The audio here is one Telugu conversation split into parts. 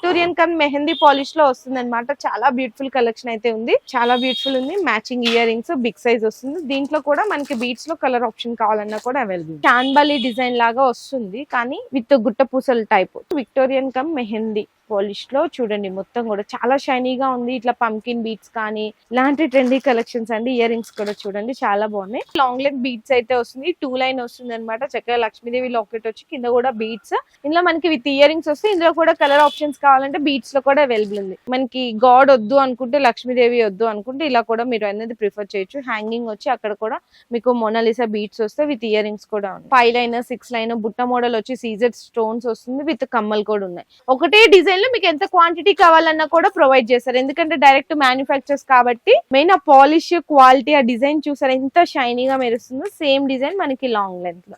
విక్టోరియన్ కమ్ మెహందీ పాలిష్ లో వస్తుంది అనమాట. చాలా బ్యూటిఫుల్ కలెక్షన్ అయితే ఉంది, చాలా బ్యూటిఫుల్ ఉంది. Matching ear rings big size వస్తుంది. దీంట్లో కూడా మనకి బీడ్స్ లో కలర్ ఆప్షన్ కావాలన్నా కూడా అవైలబుల్. చాన్బాలి డిజైన్ లాగా వస్తుంది కానీ విత్ గుట్ట పూసల type. Victorian come mehndi polish లో చూడండి, మొత్తం కూడా చాలా షైనీగా ఉంది. ఇట్లా పంకిన్ బీడ్స్ కానీ ఇలాంటి ట్రెండీ కలెక్షన్స్ అండి. ఇయర్ రింగ్స్ కూడా చూడండి చాలా బాగున్నాయి. లాంగ్ లెంత్ బీడ్స్ అయితే వస్తుంది, 2 లైన్ వస్తుంది అనమాట. చక్కగా లక్ష్మీదేవి లాకెట్ వచ్చి కింద కూడా బీడ్స్. ఇందులో మనకి విత్ ఇయర్ రింగ్స్ వస్తే ఇందులో కూడా కలర్ ఆప్షన్స్ కావాలంటే బీడ్స్ లో కూడా అవైలబుల్ ఉంది. మనకి గాడ్ వద్దు అనుకుంటే, లక్ష్మీదేవి వద్దు అనుకుంటే ఇలా కూడా మీరు అనేది ప్రిఫర్ చేయొచ్చు. హ్యాంగింగ్ వచ్చి అక్కడ కూడా మీకు మొనాలిసా బీడ్స్ వస్తే విత్ ఇయర్ రింగ్స్ కూడా ఉంది. 5 లైన్ 6 లైన్ బుట్ట మోడల్ వచ్చి సీజెడ్ స్టోన్స్ వస్తుంది, విత్ కమ్మలు కూడా ఉన్నాయి. ఒకటే డిజైన్ లో మీకు ఎంత క్వాంటిటీ కావాలన్నా కూడా ప్రొవైడ్ చేస్తారు, ఎందుకంటే డైరెక్ట్ మ్యానుఫ్యాక్చర్స్ కాబట్టి. మెయిన్ ఆ పాలిష్ క్వాలిటీ, ఆ డిజైన్ చూసారు ఎంత షైనీగా మెరుస్తుందో. సేమ్ డిజైన్ మనకి లాంగ్ లెంత్ లో.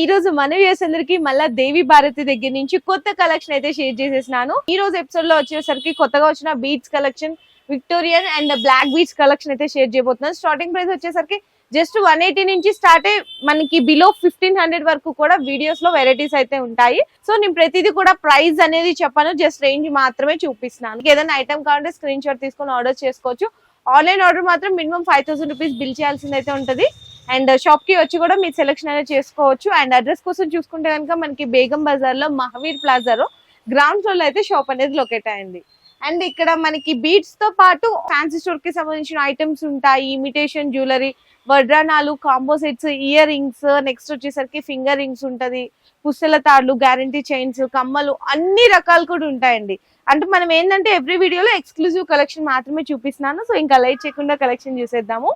ఈ రోజు మన వ్యూవర్స్ అందరికి మళ్ళా దేవి భారతి దగ్గర నుంచి కొత్త కలెక్షన్ అయితే షేర్ చేసేసినాను. ఈ రోజు ఎపిసోడ్ లో వచ్చేసరికి కొత్తగా వచ్చిన beads collection, Victorian and black beads collection అయితే షేర్ చేయబోతున్నాను. స్టార్టింగ్ ప్రైస్ వచ్చేసరికి జస్ట్ 180 నుంచి స్టార్ట్ అయ్యి మనకి బిలో 1500 వరకు కూడా వీడియోస్ లో వెరైటీస్ అయితే ఉంటాయి. సో నేను ప్రతిదీ కూడా ప్రైస్ అనేది చెప్పాను, జస్ట్ రేంజ్ మాత్రమే చూపిస్తున్నాను. ఏదైనా ఐటమ్ కావాలంటే స్క్రీన్ షాట్ తీసుకొని ఆర్డర్ చేసుకోవచ్చు. ఆన్లైన్ ఆర్డర్ మాత్రం మినిమం 5000 రూపీస్ బిల్ చేయాల్సింది అయితే ఉంటుంది. అండ్ షాప్ కి వచ్చి కూడా మీరు సెలెక్షన్ అనేది చేసుకోవచ్చు. అండ్ అడ్రస్ కోసం చూసుకుంటే కనుక మనకి బేగం బజార్ లో మహావీర్ ప్లాజాలో గ్రౌండ్ ఫ్లోర్ లో అయితే షాప్ అనేది లొకేట్ అయింది. అండ్ ఇక్కడ మనకి బీడ్స్ తో పాటు ఫ్యాన్సీ స్టోర్ కి సంబంధించిన ఐటమ్స్ ఉంటాయి. ఇమిటేషన్ జ్యువెలరీ, వడ్రానాలు, combo sets, ear rings, next వచ్చేసరికి ఫింగర్ రింగ్స్ ఉంటది, పుస్తల తాళ్లు, గ్యారంటీ చైన్స్, కమ్మలు, అన్ని రకాలు కూడా ఉంటాయండి. అంటే మనం ఏంటంటే ఎవ్రీ వీడియోలో ఎక్స్క్లూజివ్ కలెక్షన్ మాత్రమే చూపిస్తున్నాను. సో ఇంకా లైట్ చేయకుండా కలెక్షన్ చూసేద్దాము.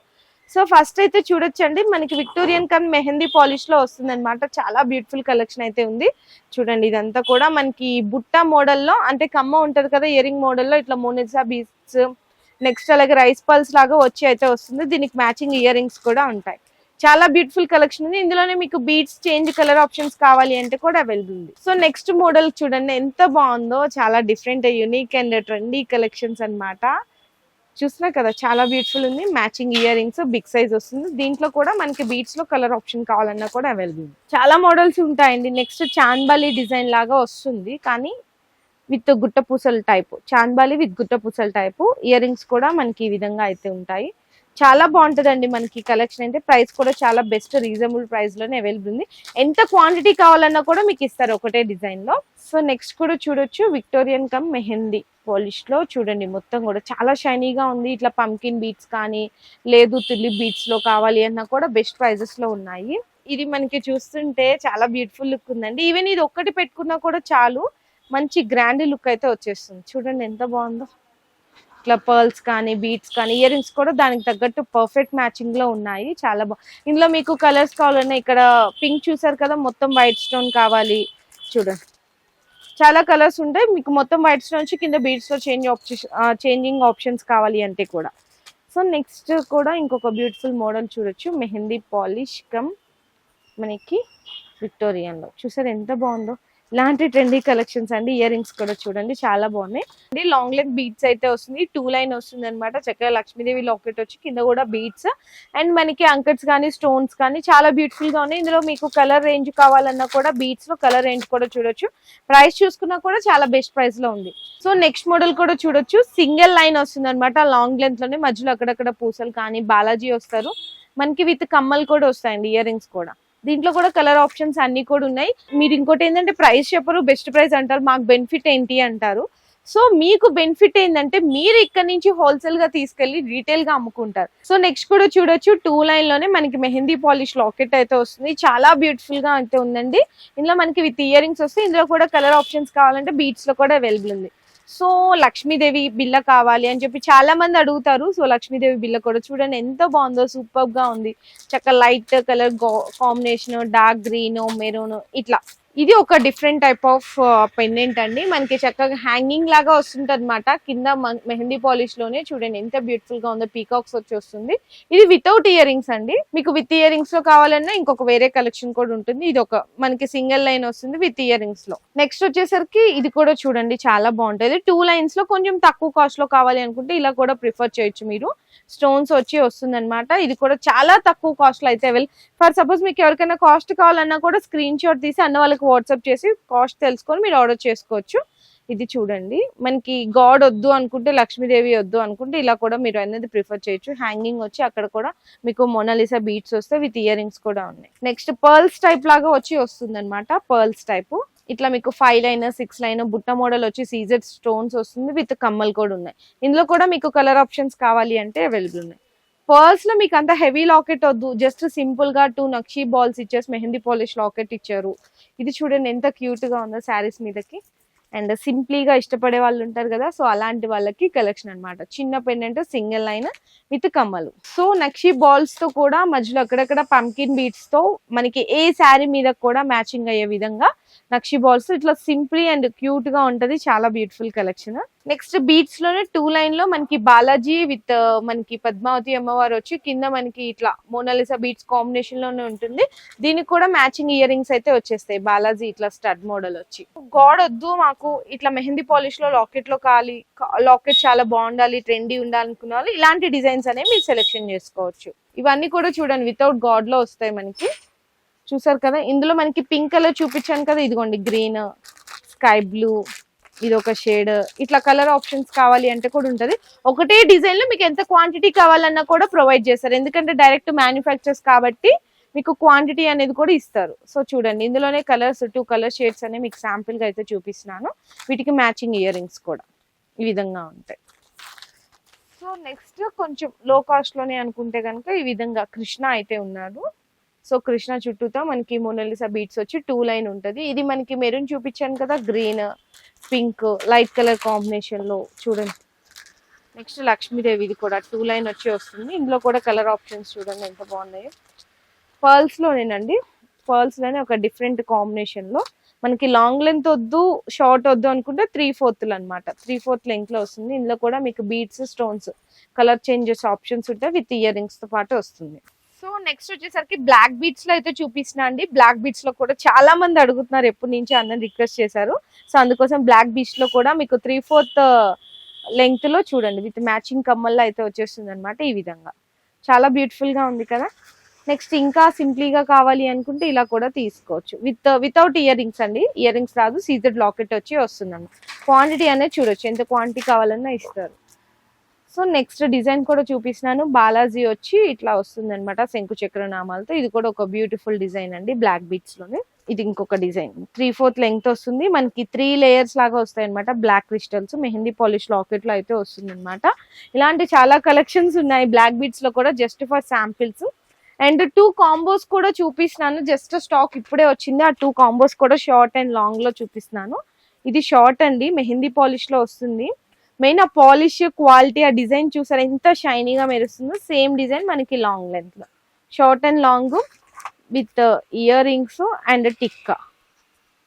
సో ఫస్ట్ అయితే చూడొచ్చండి, మనకి విక్టోరియన్ కమ్ మెహందీ పాలిష్ లో వస్తుంది అనమాట. చాలా బ్యూటిఫుల్ కలెక్షన్ అయితే ఉంది. చూడండి ఇదంతా కూడా మనకి బుట్ట మోడల్లో, అంటే కమ్మ ఉంటది కదా ఇయర్ రింగ్ మోడల్లో, ఇట్లా మోనిసా బీడ్స్, నెక్స్ట్ అలాగే రైస్ పల్స్ లాగా వచ్చి అయితే వస్తుంది. దీనికి మ్యాచింగ్ ఇయర్ రింగ్స్ కూడా ఉంటాయి. చాలా బ్యూటిఫుల్ కలెక్షన్ ఉంది. ఇందులోనే మీకు బీడ్స్ చేంజ్ కలర్ ఆప్షన్స్ కావాలి అంటే కూడా అవైలబుల్ ఉంది. సో నెక్స్ట్ మోడల్ చూడండి ఎంత బాగుందో, చాలా different unique and trendy collections అన్నమాట. చూసినా కదా చాలా బ్యూటిఫుల్ ఉంది. Matching ear rings big size వస్తుంది. దీంట్లో కూడా మనకి బీడ్స్ లో కలర్ ఆప్షన్ కావాలన్నా కూడా అవైలబుల్. చాలా మోడల్స్ ఉంటాయండి. నెక్స్ట్ చాన్బాలి డిజైన్ లాగా వస్తుంది కానీ విత్ గుట్ట పూసల టైప్. చాన్బాలి విత్ గుట్ట పూసల టైప్. ఇయర్ రింగ్స్ కూడా మనకి ఈ విధంగా అయితే ఉంటాయి. చాలా బాగుంటుందండి మనకి కలెక్షన్ అయితే. ప్రైస్ కూడా చాలా బెస్ట్ రీజనబుల్ ప్రైస్ లోనే అవైలబుల్ ఉంది. ఎంత క్వాంటిటీ కావాలన్నా కూడా మీకు ఇస్తారు ఒకటే డిజైన్ లో. సో నెక్స్ట్ కూడా చూడొచ్చు, విక్టోరియన్ కమ్ మెహందీ పాలిష్ లో చూడండి, మొత్తం కూడా చాలా షైనీగా ఉంది. ఇట్లా పంకిన్ బీడ్స్ కానీ లేదు తులిప్ బీడ్స్ లో కావాలి అన్నా కూడా బెస్ట్ ప్రైజెస్ లో ఉన్నాయి. ఇది మనకి చూస్తుంటే చాలా బ్యూటిఫుల్ లుక్ ఉందండి. ఈవెన్ ఇది ఒక్కటి పెట్టుకున్నా కూడా చాలు, మంచి గ్రాండ్ లుక్ అయితే వచ్చేస్తుంది. చూడండి ఎంత బాగుందో. ఇట్లా పర్ల్స్ కానీ బీడ్స్ కానీ ఇయర్ రింగ్స్ కూడా దానికి తగ్గట్టు పర్ఫెక్ట్ మ్యాచింగ్ లో ఉన్నాయి. చాలా బాగుంది. ఇందులో మీకు కలర్స్ కావాలన్నా ఇక్కడ పింక్ చూసారు కదా, మొత్తం వైట్ స్టోన్ కావాలి చూడండి, చాలా కలర్స్ ఉంటాయి. మీకు మొత్తం వైట్ స్టోన్ వచ్చి కింద బీడ్స్ లో చేంజింగ్ ఆప్షన్స్ కావాలి అంటే కూడా. సో నెక్స్ట్ కూడా ఇంకొక బ్యూటిఫుల్ మోడల్ చూడొచ్చు, మెహందీ పాలిష్ కమ్ మనకి విక్టోరియన్ లో. చూసారు ఎంత బాగుందో. ఇలాంటి ట్రెండీ కలెక్షన్స్ అండి. ఇయర్ రింగ్స్ కూడా చూడండి చాలా బాగున్నాయి. లాంగ్ లెంత్ బీడ్స్ అయితే వస్తుంది, 2 లైన్ వస్తుంది అనమాట. చక్కగా లక్ష్మీదేవి లాకెట్ వచ్చి కింద కూడా బీడ్స్ అండ్ మనకి అంకట్స్ కానీ స్టోన్స్ కానీ చాలా బ్యూటిఫుల్ గా ఉన్నాయి. ఇందులో మీకు కలర్ రేంజ్ కావాలన్నా కూడా బీడ్స్ లో కలర్ రేంజ్ కూడా చూడొచ్చు. ప్రైస్ చూసుకున్నా కూడా చాలా బెస్ట్ ప్రైస్ లో ఉంది. సో నెక్స్ట్ మోడల్ కూడా చూడొచ్చు, సింగిల్ లైన్ వస్తుంది అనమాట. లాంగ్ లెంత్ లోనే మధ్యలో అక్కడక్కడ పూసలు కానీ బాలాజీ వస్తారు. మనకి విత్ కమ్మలు కూడా వస్తాయండి, ఇయర్ రింగ్స్ కూడా. దీంట్లో కూడా కలర్ ఆప్షన్స్ అన్ని కూడా ఉన్నాయి. మీరు ఇంకోటి ఏంటంటే ప్రైస్ చెప్పరు, బెస్ట్ ప్రైస్ అంటారు, మాకు బెనిఫిట్ ఏంటి అంటారు. సో మీకు బెనిఫిట్ ఏంటంటే మీరు ఇక్కడ నుంచి హోల్సేల్ గా తీసుకెళ్లి రీటైల్ గా అమ్ముకుంటారు. సో నెక్స్ట్ కూడా చూడొచ్చు, 2 లైన్ లోనే మనకి మెహందీ పాలిష్ లాకెట్ అయితే వస్తుంది. చాలా బ్యూటిఫుల్ గా అయితే ఉందండి. ఇందులో మనకి విత్ ఇయర్ రింగ్స్ వస్తాయి. ఇందులో కూడా కలర్ ఆప్షన్స్ కావాలంటే బీడ్స్ లో కూడా అవైలబుల్ ఉంది. సో లక్ష్మీదేవి బిల్ల కావాలి అని చెప్పి చాలా మంది అడుగుతారు. సో లక్ష్మీదేవి బిల్ల కూడా చూడండి ఎంత బాగుందో, సూపర్ గా ఉంది. చక్కగా light colour combination, dark green, maroon, ఇట్లా ఇది ఒక డిఫరెంట్ టైప్ ఆఫ్ పెండెంట్ అండి. మనకి చక్కగా హ్యాంగింగ్ లాగా వస్తుంటది అనమాట. కింద మెహందీ పాలిష్ లోనే చూడండి ఎంత బ్యూటిఫుల్ గా ఉందో, పీకాక్స్ వచ్చి వస్తుంది. ఇది వితౌట్ ఇయర్ రింగ్స్ అండి. మీకు విత్ ఇయర్ రింగ్స్ లో కావాలన్నా ఇంకొక వేరే కలెక్షన్ కూడా ఉంటుంది. ఇది ఒక మనకి సింగిల్ లైన్ వస్తుంది విత్ ఇయర్ రింగ్స్ లో. నెక్స్ట్ వచ్చేసరికి ఇది కూడా చూడండి చాలా బాగుంటుంది. 2 లైన్స్ లో కొంచెం తక్కువ కాస్ట్ లో కావాలి అనుకుంటే ఇలా కూడా ప్రిఫర్ చేయొచ్చు మీరు. స్టోన్స్ వచ్చి వస్తుంది అనమాట. ఇది కూడా చాలా తక్కువ కాస్ట్ లో అయితే ఫర్ సపోజ్ మీకు ఎవరికైనా కాస్ట్ కావాలన్నా కూడా స్క్రీన్ షాట్ తీసి అన్న వాళ్ళకి వాట్సాప్ చేసి కాస్ట్ తెలుసుకొని మీరు ఆర్డర్ చేసుకోవచ్చు. ఇది చూడండి, మనకి గాడ్ వద్దు అనుకుంటే, లక్ష్మీదేవి వద్దు అనుకుంటే ఇలా కూడా మీరు అనేది ప్రిఫర్ చేయొచ్చు. హ్యాంగింగ్ వచ్చి అక్కడ కూడా మీకు మోనాలిసా బీట్స్ వస్తే విత్ ఇయర్ రింగ్స్ కూడా ఉన్నాయి. నెక్స్ట్ పర్ల్స్ టైప్ లాగా వచ్చి వస్తుంది అనమాట. పర్ల్స్ టైప్ ఇట్లా మీకు 5 లైన్ 6 లైన్ బుట్ట మోడల్ వచ్చి సీజెడ్ స్టోన్స్ వస్తుంది విత్ కమ్మలు కూడా ఉన్నాయి. ఇందులో కూడా మీకు కలర్ ఆప్షన్స్ కావాలి అంటే అవైలబుల్ ఉన్నాయి. పర్ల్స్ లో మీకు అంత హెవీ లాకెట్ వద్దు, జస్ట్ సింపుల్ గా 2 నక్షీ బాల్స్ ఇచ్చేసి మెహందీ పాలిష్ లాకెట్ ఇచ్చారు. ఇది చూడండి ఎంత క్యూట్ గా ఉందో శారీస్ మీదకి. అండ్ సింప్లీగా ఇష్టపడే వాళ్ళు ఉంటారు కదా, సో అలాంటి వాళ్ళకి కలెక్షన్ అనమాట. చిన్న పెండెంట్ సింగిల్ లైన్ విత్ కమ్మలు. సో నక్షీ బాల్స్ తో కూడా మధ్యలో అక్కడక్కడ పంకిన్ బీట్స్ తో మనకి ఏ శారీ మీద కూడా మ్యాచింగ్ అయ్యే విధంగా నక్షీ బాల్స్ ఇట్లా సింప్లీ అండ్ క్యూట్ గా ఉంటది. చాలా బ్యూటిఫుల్ కలెక్షన్. నెక్స్ట్ బీట్స్ లోనే 2 లైన్ లో మనకి బాలాజీ విత్ మనకి పద్మావతి అమ్మవారు వచ్చి కింద మనకి ఇట్లా మోనాలిసా బీట్స్ కాంబినేషన్ లోనే ఉంటుంది. దీనికి కూడా మ్యాచింగ్ ఇయర్ రింగ్స్ అయితే వచ్చేస్తాయి. బాలాజీ ఇట్లా స్టడ్ మోడల్ వచ్చి. గాడ్ వద్దు మాకు ఇట్లా మెహందీ పాలిష్ లో లాకెట్ లో కావాలి, లాకెట్ చాలా బాగుండాలి, ట్రెండీ ఉండాలనుకున్న వాళ్ళు ఇలాంటి డిజైన్స్ అనేవి మీరు సెలెక్షన్ చేసుకోవచ్చు. ఇవన్నీ కూడా చూడండి వితౌట్ గాడ్ లో వస్తాయి మనకి. చూసారు కదా, ఇందులో మనకి పింక్ కలర్ చూపించాను కదా, ఇదిగోండి గ్రీన్, స్కై బ్లూ, ఇది ఒక షేడ్. ఇట్లా కలర్ ఆప్షన్స్ కావాలి అంటే కూడా ఉంటది. ఒకటే డిజైన్ లో మీకు ఎంత క్వాంటిటీ కావాలన్నా కూడా ప్రొవైడ్ చేస్తారు. ఎందుకంటే డైరెక్ట్ మ్యానుఫ్యాక్చర్స్ కాబట్టి మీకు క్వాంటిటీ అనేది కూడా ఇస్తారు. సో చూడండి ఇందులోనే కలర్స్ 2 కలర్ షేడ్స్ అనేవి మీకు శాంపిల్ గా అయితే చూపిస్తున్నాను. వీటికి మ్యాచింగ్ ఇయర్ రింగ్స్ కూడా ఈ విధంగా ఉంటాయి. సో నెక్స్ట్ కొంచెం లో కాస్ట్ లోనే అనుకుంటే కనుక ఈ విధంగా కృష్ణ అయితే ఉన్నారు. సో కృష్ణ చుట్టూతో మనకి మోనాలిసా బీట్స్ వచ్చి 2 లైన్ ఉంటది. ఇది మనకి మెరూన్ చూపించాను కదా, green pink light colour combination లో చూడండి. నెక్స్ట్ లక్ష్మీదేవి, ఇది కూడా 2 లైన్ వచ్చి వస్తుంది. ఇందులో కూడా కలర్ ఆప్షన్స్ చూడండి ఎంత బాగున్నాయో. పర్ల్స్ లోనేనండి, పర్ల్స్ లోనే ఒక డిఫరెంట్ కాంబినేషన్ లో మనకి లాంగ్ లెంత్ వద్దు షార్ట్ వద్దు అనుకుంటే 3/4 అనమాట. 3/4 లెంగ్త్ లో వస్తుంది. ఇందులో కూడా మీకు beads stones colour changes options ఉంటాయి విత్ ఇయర్ రింగ్స్ తో పాటు వస్తుంది. సో నెక్స్ట్ వచ్చేసరికి బ్లాక్ బీట్స్ లో అయితే చూపిస్తున్నా అండి. బ్లాక్ బీట్స్ లో కూడా చాలా మంది అడుగుతున్నారు, ఎప్పటి నుంచి అన్నది రిక్వెస్ట్ చేశారు. సో అందుకోసం బ్లాక్ బీట్స్ లో కూడా మీకు 3/4 లెంగ్త్ లో చూడండి విత్ మ్యాచింగ్ కమ్మల్లో అయితే వచ్చేస్తుంది అనమాట. ఈ విధంగా చాలా బ్యూటిఫుల్ గా ఉంది కదా. నెక్స్ట్ ఇంకా సింప్లీగా కావాలి అనుకుంటే ఇలా కూడా తీసుకోవచ్చు వితౌట్ ఇయర్ రింగ్స్ అండి. ఇయర్ రింగ్స్ రాదు, సీజెడ్ లాకెట్ వచ్చి వస్తుందండి. క్వాంటిటీ అనేది చూడొచ్చు, ఎంత క్వాంటిటీ కావాలన్నా ఇస్తారు. సో నెక్స్ట్ డిజైన్ కూడా చూపిస్తున్నాను. బాలాజీ వచ్చి ఇట్లా వస్తుంది అనమాట శంకు చక్ర నామాలతో. ఇది కూడా ఒక బ్యూటిఫుల్ డిజైన్ అండి బ్లాక్ బీట్స్ లోనే. ఇది ఇంకొక డిజైన్ 3/4 లెంగ్త్ వస్తుంది. మనకి 3 లేయర్స్ లాగా వస్తాయి అనమాట. Black crystals mehndi polish locket లో అయితే వస్తుంది అనమాట. ఇలాంటి చాలా కలెక్షన్స్ ఉన్నాయి బ్లాక్ బీట్స్ లో కూడా, just for samples. And 2 combos కూడా చూపిస్తున్నాను. జస్ట్ స్టాక్ ఇప్పుడే వచ్చింది. ఆ 2 కాంబోస్ కూడా షార్ట్ అండ్ లాంగ్ లో చూపిస్తున్నాను. ఇది షార్ట్ అండి, మెహందీ పాలిష్ లో వస్తుంది. మెయిన్ ఆ పాలిష్ క్వాలిటీ, ఆ డిజైన్ చూసారా ఎంత షైనీగా మెరుస్తుందో. సేమ్ డిజైన్ మనకి లాంగ్ లెంత్ లో, short and long with ear rings and tikka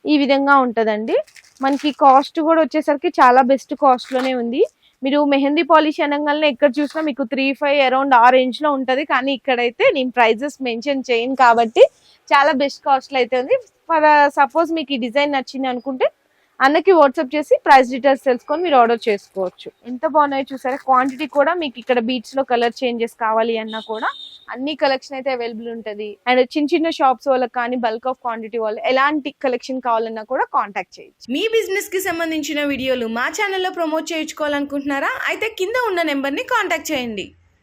ఈ విధంగా ఉంటదండి. మనకి కాస్ట్ కూడా వచ్చేసరికి చాలా బెస్ట్ కాస్ట్ లోనే ఉంది. మీరు మెహందీ పాలిష్ అనగానే ఎక్కడ చూసినా మీకు 3-5 అరౌండ్ ఆ రేంజ్ లో ఉంటది. కానీ ఇక్కడైతే నేను ప్రైజెస్ మెన్షన్ చేయను కాబట్టి చాలా బెస్ట్ కాస్ట్ లో అయితే ఉంది. ఫర్ సపోజ్ మీకు ఈ డిజైన్ నచ్చింది అనుకుంటే అన్నకి వాట్సాప్ చేసి ప్రైస్ డీటెయిల్స్ తెలుసుకొని మీరు ఆర్డర్ చేసుకోవచ్చు. ఎంత బాగున్నాయో చూసారా. క్వాంటిటీ కూడా మీకు ఇక్కడ బీట్స్ లో కలర్ చేంజెస్ కావాలి అన్నా కూడా అన్ని కలెక్షన్ అయితే అవైలబుల్ ఉంటది. అండ్ చిన్న చిన్న షాప్స్ వాళ్ళకి కానీ బల్క్ ఆఫ్ క్వాంటిటీ వాళ్ళు ఎలాంటి కలెక్షన్ కావాలన్నా కూడా కాంటాక్ట్ చేయొచ్చు. మీ బిజినెస్ కి సంబంధించిన వీడియోలు మా ఛానల్లో ప్రమోట్ చేయించుకోవాలనుకుంటున్నారా? అయితే కింద ఉన్న నెంబర్ ని కాంటాక్ట్ చేయండి.